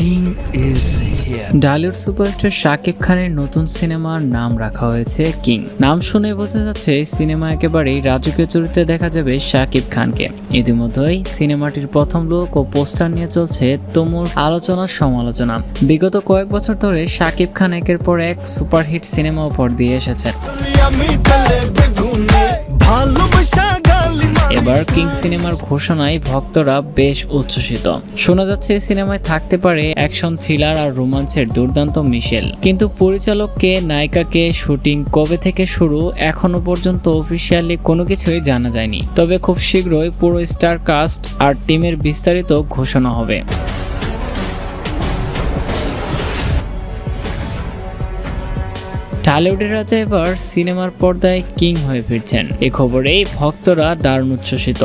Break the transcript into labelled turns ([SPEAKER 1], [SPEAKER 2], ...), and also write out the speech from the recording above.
[SPEAKER 1] king is here.
[SPEAKER 2] Dhallywood superstar Shakib খানের নতুন সিনেমার নাম রাখা হয়েছে কিং। নাম শুনে বোঝা যাচ্ছে সিনেমা একেবারেই রাজকীয় চরিত্রে দেখা যাবে শাকিব খানকে। ইতিমধ্যেই সিনেমাটির প্রথম লুক ও পোস্টার নিয়ে চলছে তুমুল আলোচনা সমালোচনা। বিগত কয়েক বছর ধরে শাকিব খান একের পর এক সুপারহিট সিনেমা উপহার দিয়ে এসেছেন। এবার কিং সিনেমার ঘোষণায় ভক্তরা বেশ উচ্ছ্বসিত। শোনা যাচ্ছে সিনেমায় থাকতে পারে অ্যাকশন, থ্রিলার আর রোমান্সের দুর্দান্ত মিশেল। কিন্তু পরিচালক কে, নায়িকা কে, শুটিং কবে থেকে শুরু এখনো পর্যন্ত অফিসিয়ালি কোনো কিছুই জানা যায়নি। তবে খুব শীঘ্রই পুরো স্টার কাস্ট আর টিমের বিস্তারিত ঘোষণা হবে। ঢালিউডের রাজা এবার সিনেমার পর্দায় কিং হয়ে ফিরছেন। এ খবরেই ভক্তরা দারুণ উচ্ছ্বসিত।